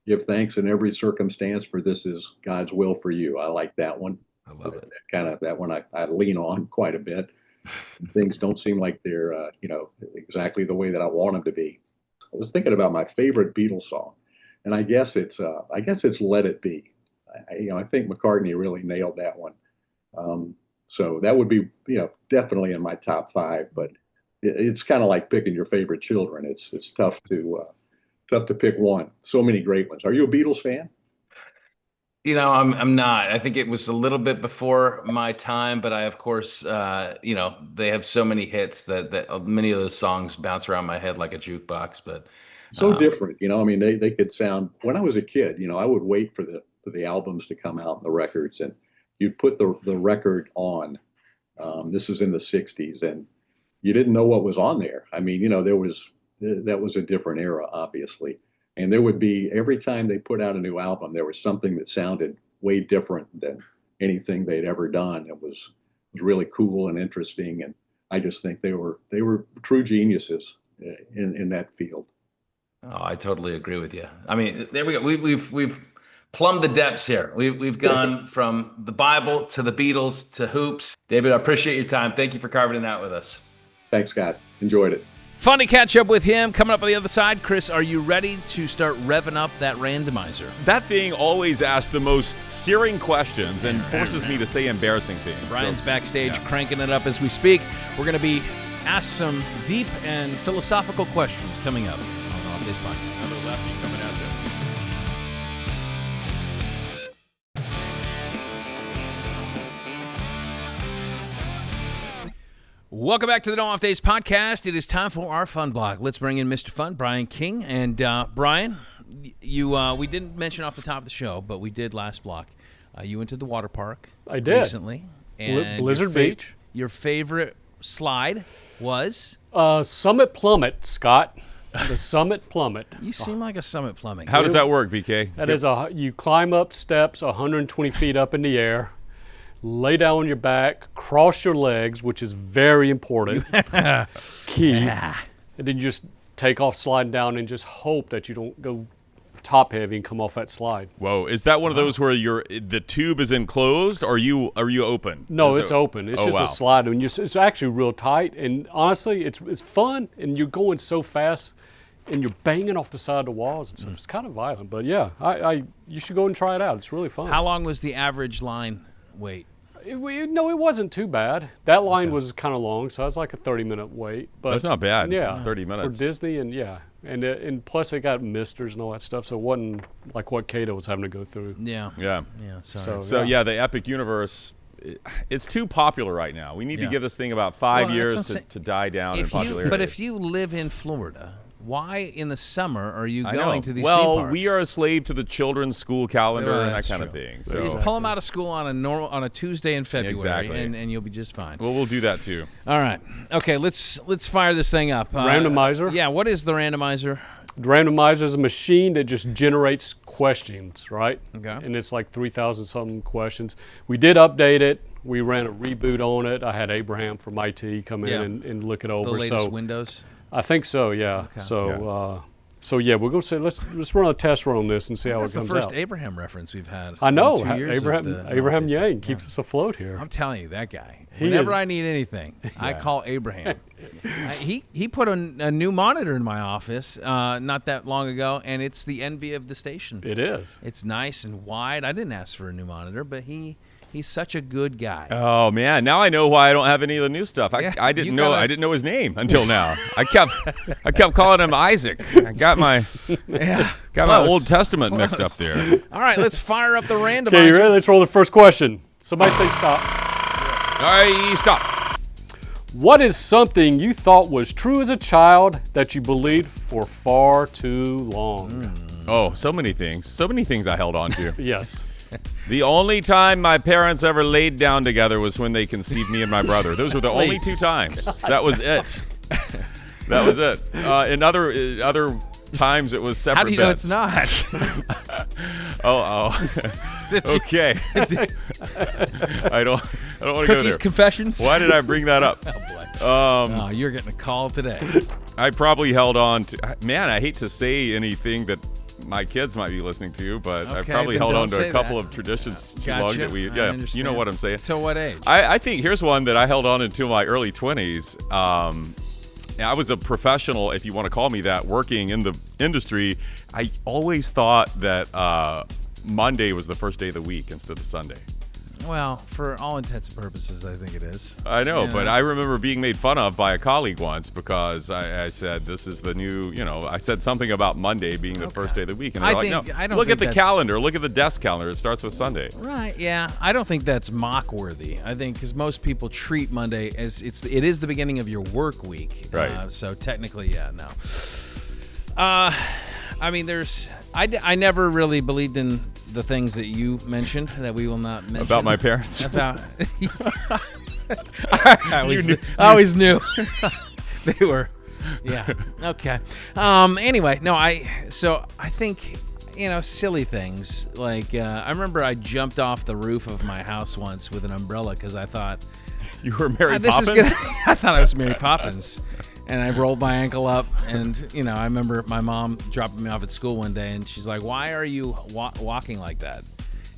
S5: give thanks in every circumstance, for this is God's will for you. I like that one.
S6: I love it.
S5: Kind of that one I lean on quite a bit. things don't seem like they're, exactly the way that I want them to be. I was thinking about my favorite Beatles song, and I guess it's "Let It Be." I think McCartney really nailed that one. So that would be, definitely in my top 5. But it's kind of like picking your favorite children. It's tough to pick one. So many great ones. Are you a Beatles fan?
S6: I'm not. I think it was a little bit before my time, but I, of course, they have so many hits that many of those songs bounce around my head like a jukebox. But
S5: so different, they could sound. When I was a kid, I would wait for the albums to come out and the records, and you'd put the record on. This is in the '60s, and you didn't know what was on there. I mean, that was a different era, obviously. And there would be, every time they put out a new album, there was something that sounded way different than anything they'd ever done. It was really cool and interesting, and I just think they were true geniuses in that field.
S6: Oh, I totally agree with you. I mean, there we go. We've plumbed the depths here. We've gone from the Bible to the Beatles to hoops. David, I appreciate your time. Thank you for carving it out with us.
S5: Thanks, Scott. Enjoyed it.
S2: Fun to catch up with him. Coming up on the other side, Chris, are you ready to start revving up that randomizer?
S3: That thing always asks the most searing questions and forces me to say embarrassing things.
S2: Brian's backstage cranking it up as we speak. We're going to be asked some deep and philosophical questions coming up on Off This Podcast.
S3: Another lefty coming out there.
S2: Welcome back to the No Off Days podcast. It is time for our fun block. Let's bring in Mr. Fun, Brian King. And Brian, we didn't mention off the top of the show, but we did last block. You went to the water park.
S4: I did
S2: recently. And
S4: Blizzard Beach.
S2: Your favorite slide was
S4: Summit Plummet, Scott. The Summit Plummet.
S2: You seem like a Summit Plummet.
S3: How does that work, BK?
S4: That is you climb up steps 120 feet up in the air. Lay down on your back, cross your legs, which is very important, key, and then you just take off sliding down and just hope that you don't go top heavy and come off that slide.
S3: Whoa, is that one of those where the tube is enclosed, or are you open?
S4: No, it's open. It's just a slide, and it's actually real tight. And honestly, it's fun, and you're going so fast, and you're banging off the side of the walls. It's kind of violent, but yeah, you should go and try it out. It's really fun.
S2: How long was the average line wait?
S4: It wasn't too bad. That line was kind of long, so it was like a 30-minute wait. But
S3: that's not bad.
S4: Yeah,
S3: 30 minutes
S4: for Disney, and plus they got misters and all that stuff, so it wasn't like what Cato was having to go through.
S2: Yeah.
S3: So the Epic Universe, it's too popular right now. We need to give this thing about 5 years to die down in popularity.
S2: But if you live in Florida, why in the summer are you going to these theme parks?
S3: Well, we are a slave to the children's school calendar and that kind of thing. So
S2: you pull them out of school on a Tuesday in February, and you'll be just fine.
S3: Well, we'll do that too.
S2: All right. Okay, let's fire this thing up.
S4: Randomizer?
S2: Yeah, what is the randomizer?
S4: The randomizer is a machine that just generates questions, right?
S2: Okay.
S4: And it's like 3,000-something questions. We did update it. We ran a reboot on it. I had Abraham from IT come in and look it over.
S2: The latest Windows?
S4: I think so, yeah. Okay. So we're going to say let's run a test run on this and see how it comes out.
S2: That's the first Abraham reference we've had.
S4: I know. Abraham Yang keeps us afloat here.
S2: I'm telling you, that guy. Whenever I need anything, I call Abraham. He put a new monitor in my office not that long ago, and it's the envy of the station.
S4: It is.
S2: It's nice and wide. I didn't ask for a new monitor, but he's such a good guy.
S3: Oh man, now I know why I don't have any of the new stuff. I didn't know his name until now. I kept calling him Isaac. I got my Old Testament mixed up there.
S2: All right, let's fire up the randomizer.
S4: Okay, you ready? Let's roll the first question. Somebody say stop.
S3: All right, stop.
S4: What is something you thought was true as a child that you believed for far too long?
S3: Oh, so many things. So many things I held on to.
S4: Yes.
S3: The only time my parents ever laid down together was when they conceived me and my brother. Those were the only 2 times. That was it. That was it. In other times, it was separate
S2: How do you
S3: beds.
S2: know it's not?
S3: Okay. I don't want to go there.
S2: Cookies Confessions?
S3: Why did I bring that up?
S2: Oh, boy. You're getting a call today.
S3: I probably held on to. Man, I hate to say anything that my kids might be listening to, but I've
S2: Okay,
S3: probably
S2: then
S3: held
S2: don't
S3: on to
S2: say
S3: a couple
S2: that.
S3: of traditions too
S2: Gotcha.
S3: long that we.
S2: I
S3: Yeah, you know
S2: understand.
S3: what I'm saying.
S2: Till what age?
S3: I think here's one that I held on until my early 20s. I was a professional, if you want to call me that, working in the industry. I always thought that Monday was the first day of the week instead of Sunday.
S2: Well, for all intents and purposes, I think it is.
S3: I know,
S2: Yeah.
S3: but I remember being made fun of by a colleague once because I said this is the new, I said something about Monday being the first day of the week. And they're like, no,
S2: I don't
S3: look at
S2: think
S3: the
S2: that's-
S3: calendar. Look at the desk calendar. It starts with Sunday.
S2: Right, yeah. I don't think that's mock-worthy. I think because most people treat Monday as it is the beginning of your work week.
S3: Right.
S2: So technically, yeah, no. I mean, I never really believed in the things that you mentioned that we will not mention.
S3: About my parents?
S2: About I always knew they were. Yeah. Okay. Anyway, no. I think silly things like I remember I jumped off the roof of my house once with an umbrella because I thought
S3: You were Mary
S2: this
S3: Poppins?
S2: is gonna, I thought I was Mary Poppins. And I rolled my ankle up, and I remember my mom dropping me off at school one day, and she's like, "Why are you walking like that?"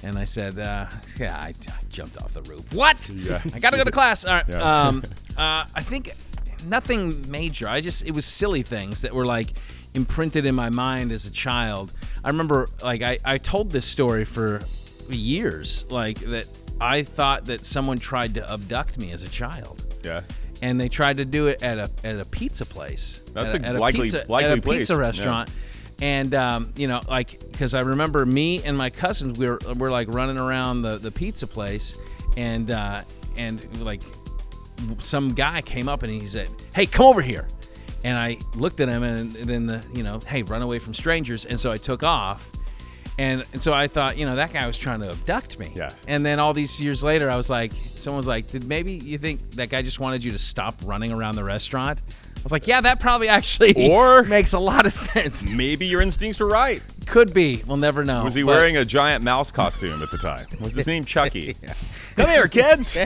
S2: And I said, "Yeah, I jumped off the roof." What?
S3: Yeah.
S2: I gotta go to class. All right.
S3: Yeah.
S2: I think nothing major. It was silly things that were like imprinted in my mind as a child. I remember, like, I told this story for years, like that I thought that someone tried to abduct me as a child.
S3: Yeah.
S2: And they tried to do it at a pizza place.
S3: That's
S2: at
S3: a likely
S2: pizza,
S3: place.
S2: At a pizza restaurant. Yeah. And, because I remember me and my cousins, we're like running around the pizza place, and like some guy came up and he said, "Hey, come over here." And I looked at him, and then hey, run away from strangers. And so I took off. And so I thought, that guy was trying to abduct me.
S3: Yeah.
S2: And then all these years later, I was like, someone was like, did maybe you think that guy just wanted you to stop running around the restaurant? I was like, yeah, that probably actually makes a lot of sense.
S3: Maybe your instincts were right.
S2: Could be. We'll never know.
S3: Was he wearing a giant mouse costume at the time? Was his name Chucky? Yeah. Come here, kids.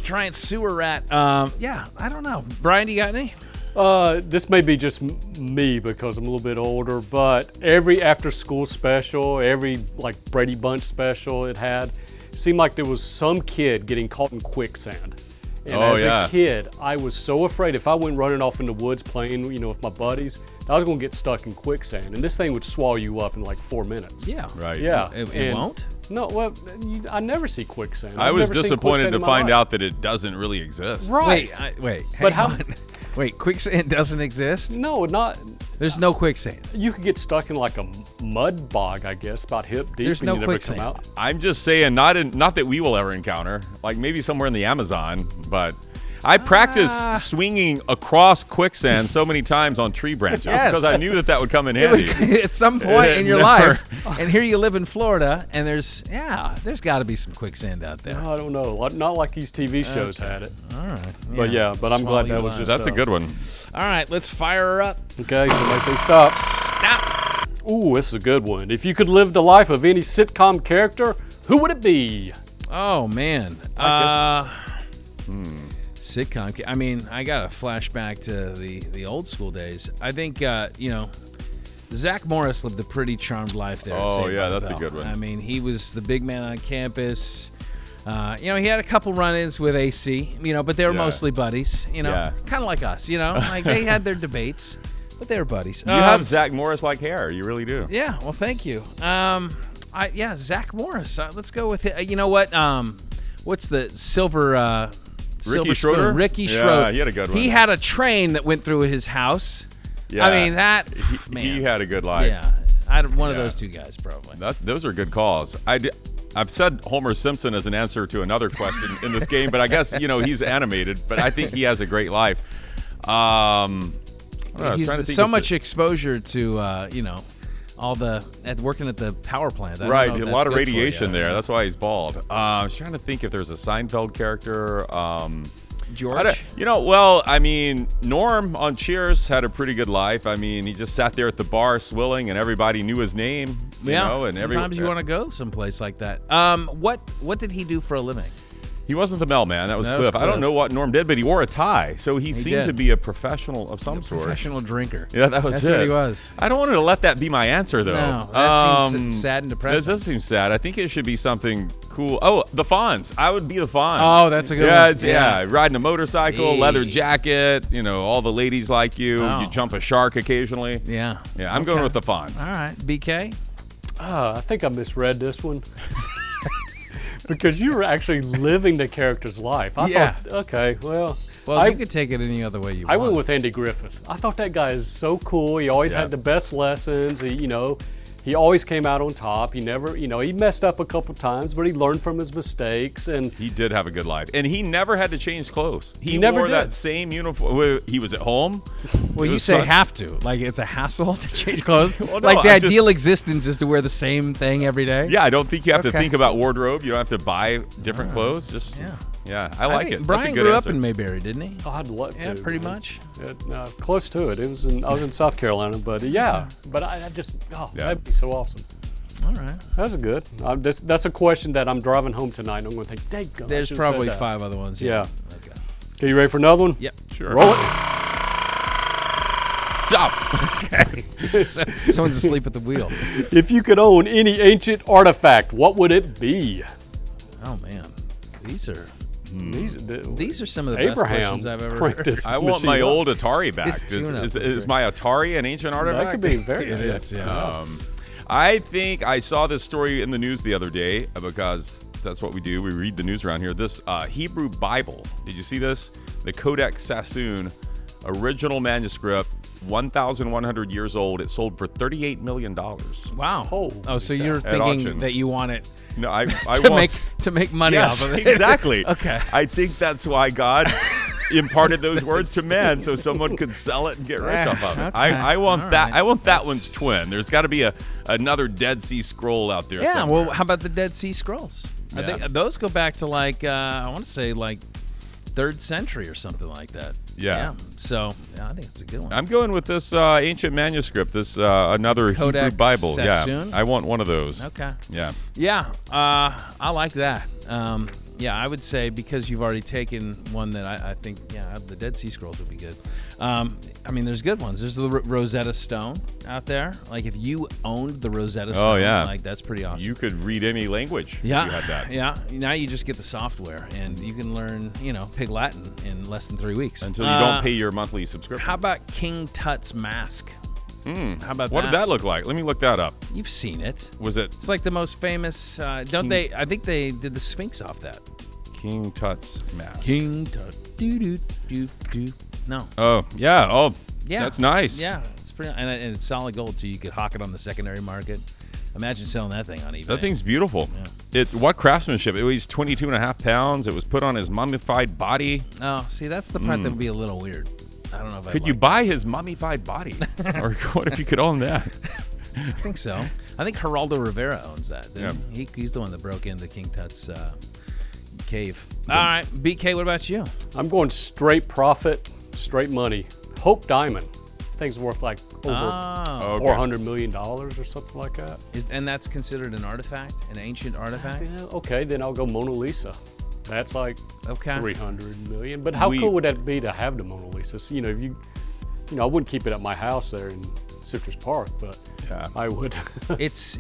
S2: Giant sewer rat. Yeah, I don't know. Brian, do you got any?
S4: This may be just me because I'm a little bit older, but every after-school special, every like Brady Bunch special it seemed like there was some kid getting caught in quicksand. And as a kid, I was so afraid if I went running off in the woods playing, with my buddies, I was going to get stuck in quicksand, and this thing would swallow you up in like 4 minutes.
S2: Yeah.
S3: Right.
S2: Yeah. It won't?
S4: No, well, I never see quicksand.
S3: I
S4: I've
S3: was
S4: never seen
S3: disappointed
S4: quicksand
S3: to
S4: in my
S3: find
S4: life.
S3: out that it doesn't really exist.
S4: Right.
S2: Wait.
S4: But
S2: hang on. Wait, quicksand doesn't exist?
S4: No, not.
S2: There's no quicksand.
S4: You could get stuck in like a mud bog, I guess, about hip deep,
S2: There's
S4: and
S2: no
S4: you never
S2: quicksand.
S4: come out.
S3: I'm just saying, not that we will ever encounter. Like maybe somewhere in the Amazon, but I practiced swinging across quicksand so many times on tree branches because I knew that would come in handy.
S2: At some point in your
S3: Never.
S2: life, and here you live in Florida, and there's got to be some quicksand out there.
S4: I don't know. Not like these TV shows had it.
S2: All right.
S4: But but I'm glad that was just.
S3: That's a good one.
S2: All right, let's fire her up.
S4: Okay, somebody say stop.
S2: Stop.
S4: Ooh, this is a good one. If you could live the life of any sitcom character, who would it be?
S2: Oh man. Sitcom. I mean, I got a flashback to the old school days. I think Zach Morris lived a pretty charmed life there.
S3: Oh,
S2: Saved
S3: yeah,
S2: by the
S3: that's a
S2: Bell.
S3: good one.
S2: I mean, he was the big man on campus. He had a couple run-ins with AC, but they were mostly buddies. kind of like us. Like they had their debates, but they were buddies.
S3: You have Zach Morris-like hair. You really do.
S2: Yeah. Well, thank you. Zach Morris. Let's go with it. You know what? What's the silver? Silver
S3: Schroeder?
S2: Spoon. Ricky
S3: Yeah,
S2: Schroeder.
S3: he had a good one.
S2: He had a train that went through his house.
S3: Yeah.
S2: I mean, that, man.
S3: He had a good life.
S2: Yeah. I had one of those two guys, probably.
S3: Those are good calls. I've said Homer Simpson as an answer to another question in this game, but I guess, he's animated, but I think he has a great life.
S2: He's so much exposure to, working at the power plant.
S3: Right, a lot of radiation there. That's why he's bald. I was trying to think if there's a Seinfeld character.
S2: George?
S3: Norm on Cheers had a pretty good life. I mean, he just sat there at the bar swilling, and everybody knew his name. And
S2: sometimes you want to go someplace like that. What did he do for a living?
S3: He wasn't the mailman. That was Cliff. I don't know what Norm did, but he wore a tie, so he seemed to be a professional of some sort.
S2: Professional drinker.
S3: Yeah, that's
S2: what he was.
S3: I don't want to let that be my answer, though.
S2: No, that seems sad and depressing.
S3: This does seem sad. I think it should be something cool. Oh, the Fonz. I would be the Fonz.
S2: Oh, that's a good one.
S3: Yeah, riding a motorcycle, leather jacket. You know, all the ladies like you. You jump a shark occasionally.
S2: Yeah.
S3: Yeah, I'm going with the Fonz.
S2: All right, BK.
S4: I think I misread this one. Because you were actually living the character's life. I thought, okay, well,
S2: you could take it any other way you want.
S4: I went with Andy Griffith. I thought that guy is so cool. He always had the best lessons. He always came out on top. He never, he messed up a couple times, but he learned from his mistakes. And
S3: he did have a good life. And he never had to change clothes. He
S4: never
S3: wore
S4: did.
S3: that same uniform. He was at home.
S2: Well, you say have to. Like, it's a hassle to change clothes?
S3: Well, no,
S2: like, the ideal existence is to wear the same thing every day?
S3: Yeah, I don't think you have to think about wardrobe. You don't have to buy different clothes. Just I like it.
S2: Brian
S3: That's a good
S2: grew
S3: answer.
S2: up in Mayberry, didn't he?
S4: Oh, I'd love to.
S2: Yeah, pretty much.
S4: Close to it. I was in South Carolina, but But that'd be so awesome.
S2: All right.
S4: That's good. That's a question that I'm driving home tonight. I'm going to think, dang, God,
S2: there's probably 5 other ones.
S4: Yeah. Okay. Okay, you ready for another one?
S2: Yep.
S3: Sure.
S4: Roll it.
S3: Stop.
S2: Okay. Someone's asleep at the wheel.
S4: If you could own any ancient artifact, what would it be?
S2: Oh, man. These are some of the
S4: Abraham
S2: best questions I've ever heard.
S3: I want my old Atari back.
S2: Is
S3: Is my Atari an ancient artifact?
S4: That could be very
S2: It is, yeah.
S3: I think I saw this story in the news the other day because that's what we do. We read the news around here. This Hebrew Bible. Did you see this? The Codex Sassoon, original manuscript, 1,100 years old. It sold for $38 million.
S2: Wow. So you're thinking that you want it
S3: No, I
S2: to make money off of it.
S3: Exactly.
S2: Okay.
S3: I think that's why God imparted those words to man, so someone could sell it and get rich off of it.
S2: Okay.
S3: I want
S2: All
S3: that.
S2: right.
S3: I want that one's twin. There's got to be another Dead Sea Scroll out there.
S2: Yeah.
S3: somewhere.
S2: Well, how about the Dead Sea Scrolls? I think those go back to I want to say 3rd century or something like that.
S3: Yeah.
S2: So I think it's a good one.
S3: I'm going with this ancient manuscript. This another
S2: Codex
S3: Hebrew Bible.
S2: Sassoon?
S3: Yeah, I want one of those.
S2: Okay.
S3: Yeah.
S2: Yeah. I like that. I would say because you've already taken one that I think, the Dead Sea Scrolls would be good. There's good ones. There's the Rosetta Stone out there. Like, if you owned the Rosetta Stone, that's pretty awesome.
S3: You could read any language if you had that.
S2: Yeah. Now you just get the software, and you can learn, Pig Latin in less than 3 weeks.
S3: Until you don't pay your monthly subscription.
S2: How about King Tut's mask? How about
S3: what did that look like? Let me look that up.
S2: You've seen it.
S3: Was it?
S2: It's like the most famous. I think they did the Sphinx off that.
S3: King Tut's mask.
S2: King Tut. Do. No.
S3: Oh yeah. Oh
S2: yeah.
S3: That's nice.
S2: Yeah, it's pretty, and it's solid gold, so you could hawk it on the secondary market. Imagine selling that thing on eBay.
S3: That thing's beautiful. Yeah. What craftsmanship? It weighs 22.5 pounds. It was put on his mummified body.
S2: Oh, see, that's the part that would be a little weird. I don't know if
S3: could you buy his mummified body, or what if you could own that?
S2: I think so. I think Geraldo Rivera owns that. He's the one that broke into King Tut's cave. All right, BK, what about you?
S4: I'm going straight profit, straight money. Hope Diamond. Thing's worth like over $400 million or something like that.
S2: And that's considered an artifact, an ancient artifact?
S4: Yeah, okay, then I'll go Mona Lisa. That's like 300 million. But how cool would that be to have the Mona Lisa? So, I wouldn't keep it at my house there in Citrus Park, but I would.
S2: It's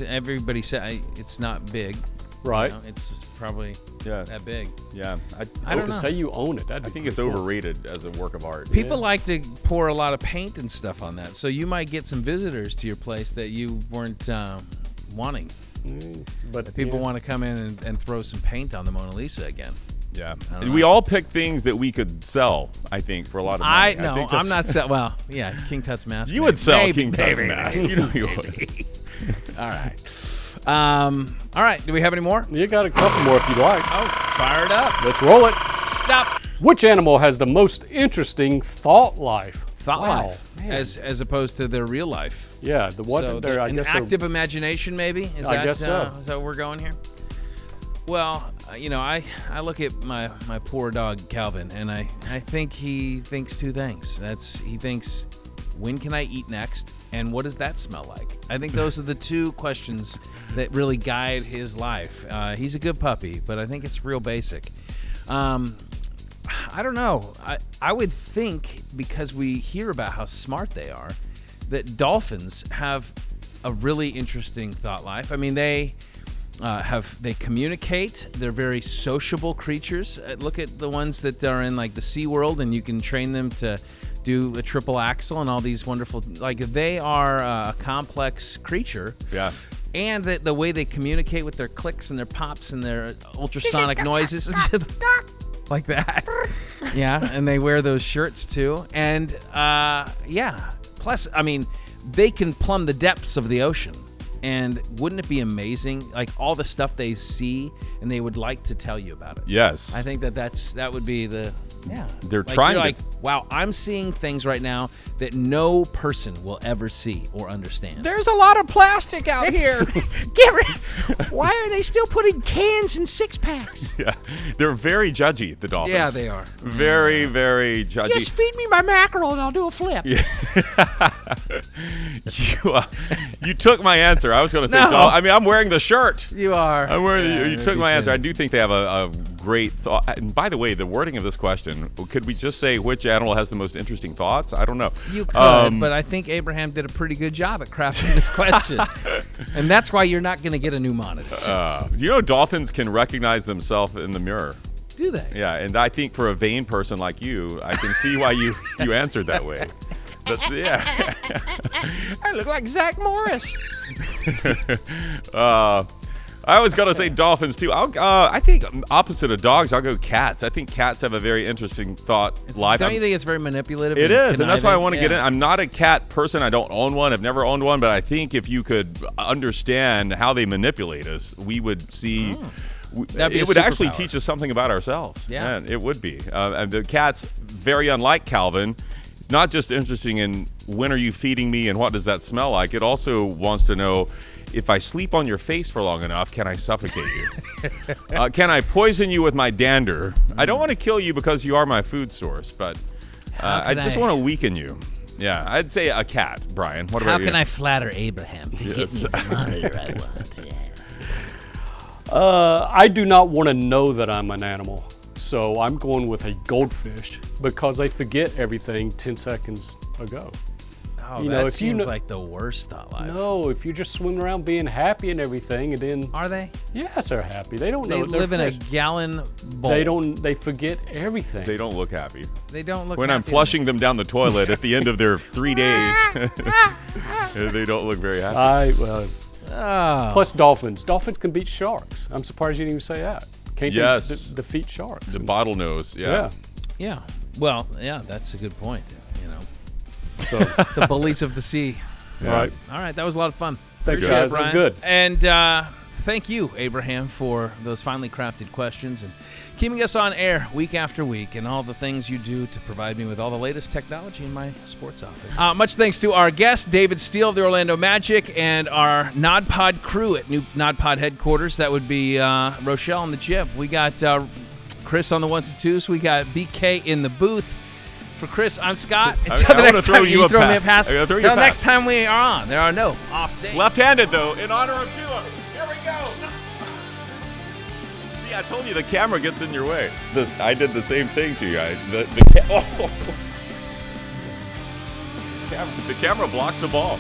S2: everybody said it's not big.
S4: Right.
S2: It's probably that big.
S3: Yeah.
S4: I don't know. To say you own it, I
S3: think it's overrated as a work of art.
S2: People like to pour a lot of paint and stuff on that, so you might get some visitors to your place that you weren't wanting. But people want to come in and throw some paint on the Mona Lisa again.
S3: Yeah. We all pick things that we could sell, I think, for a lot of money.
S2: I'm not selling. Well, yeah, King Tut's mask.
S3: You would sell King Tut's mask. You know you would.
S2: All right. All right. Do we have any more?
S4: You got a couple more if you'd like.
S2: Oh, fire it up.
S4: Let's roll it.
S2: Stop.
S4: Which animal has the most interesting thought life?
S2: Thought life, as opposed to their real life.
S4: Yeah, the one that they're, I guess,
S2: active imagination, maybe.
S4: I guess so.
S2: Is that where we're going here? Well, I look at my poor dog Calvin, and I think he thinks two things. He thinks, when can I eat next? And what does that smell like? I think those are the two questions that really guide his life. He's a good puppy, but I think it's real basic. I don't know. I would think, because we hear about how smart they are, that dolphins have a really interesting thought life. I mean, they communicate. They're very sociable creatures. Look at the ones that are in like the SeaWorld, and you can train them to do a triple axel and all these wonderful, like, they are a complex creature.
S3: Yeah.
S2: And the way they communicate with their clicks and their pops and their ultrasonic noises. Like that. Yeah, and they wear those shirts too. And yeah, plus, I mean, they can plumb the depths of the ocean. And wouldn't it be amazing, like all the stuff they see and they would like to tell you about it?
S3: Yes.
S2: I think that would be the, yeah.
S3: They're
S2: like,
S3: trying
S2: you're
S3: to.
S2: like, wow, I'm seeing things right now that no person will ever see or understand.
S7: There's a lot of plastic out here. Why are they still putting cans in 6-packs?
S3: Yeah. They're very judgy, the dolphins.
S2: Yeah, they are.
S3: Very, very judgy.
S7: Just feed me my mackerel and I'll do a flip.
S3: Yeah. You took my answer. I was going to say,
S2: No.
S3: I mean, I'm wearing the shirt.
S2: You are.
S3: I'm wearing.
S2: Yeah,
S3: you took
S2: maybe
S3: my answer.
S2: so.
S3: I do think they have a great thought. And by the way, the wording of this question, could we just say which animal has the most interesting thoughts? I don't know.
S2: You could, but I think Abraham did a pretty good job at crafting this question. And that's why you're not going to get a new monitor.
S3: You know, dolphins can recognize themselves in the mirror.
S2: Do they?
S3: Yeah, and I think for a vain person like you, I can see why you answered that way. That's, yeah.
S7: I look like Zach Morris.
S3: I was going to say dolphins, too. I think opposite of dogs, I'll go cats. I think cats have a very interesting thought life.
S2: Don't you think it's very manipulative?
S3: It is, and that's why I want to
S2: Yeah.
S3: get in. I'm not a cat person. I don't own one. I've never owned one, but I think if you could understand how they manipulate us, we would see...
S2: That'd be
S3: It
S2: a
S3: would actually
S2: superpower.
S3: teach us something about ourselves.
S2: Yeah.
S3: Man, it would be. And the cat's very unlike Calvin. It's not just interesting in when are you feeding me and what does that smell like. It also wants to know, if I sleep on your face for long enough, can I suffocate you? Can I poison you with my dander? I don't want to kill you because you are my food source, but I just want to weaken you. Yeah, I'd say a cat, Brian. What about
S2: How
S3: you?
S2: can I flatter Abraham to get me the monitor I want? Yeah.
S4: I do not want to know that I'm an animal. So I'm going with a goldfish because I forget everything 10 seconds ago.
S2: Oh,
S4: You
S2: that
S4: know, if you
S2: seems
S4: kn-
S2: like the worst thought life.
S4: No, if you're just swimming around being happy and everything, and then
S2: Are they?
S4: yes, they're happy. They don't
S2: They
S4: know. They're
S2: live in a
S4: fish.
S2: gallon bowl.
S4: They forget everything.
S3: They don't look happy.
S2: They don't look
S3: When I'm
S2: happy.
S3: flushing them down the toilet at the end of their 3 days, they don't look very happy.
S2: Oh.
S4: Plus dolphins. Dolphins can beat sharks. I'm surprised you didn't even say that. Can't
S3: Yes.
S4: they defeat sharks?
S3: The bottlenose,
S4: yeah.
S2: Yeah. Well, yeah, that's a good point. You know,
S4: So,
S2: the bullies of the sea.
S3: Yeah.
S4: right.
S2: All right, that was a lot of fun.
S4: Thanks,
S2: Appreciate it,
S4: guys. That was
S2: Brian.
S4: good.
S2: And thank you, Abraham, for those finely crafted questions and keeping us on air week after week, and all the things you do to provide me with all the latest technology in my sports office. Much thanks to our guest, David Steele of the Orlando Magic, and our NODPOD crew at new NODPOD headquarters. That would be Rochelle and the Jib. We got Chris on the ones and twos. We got BK in the booth. For Chris, I'm Scott. Until
S3: I
S2: the
S3: wanna
S2: next
S3: throw
S2: time
S3: you
S2: you
S3: a
S2: throw me a
S3: pass.
S2: pass.
S3: I gotta throw you
S2: Until
S3: a
S2: next
S3: pass.
S2: time we are on, there are no off days.
S3: Left-handed, though, in honor of Tua. Here we go. See, I told you the camera gets in your way. I did the same thing to you. The camera blocks the ball.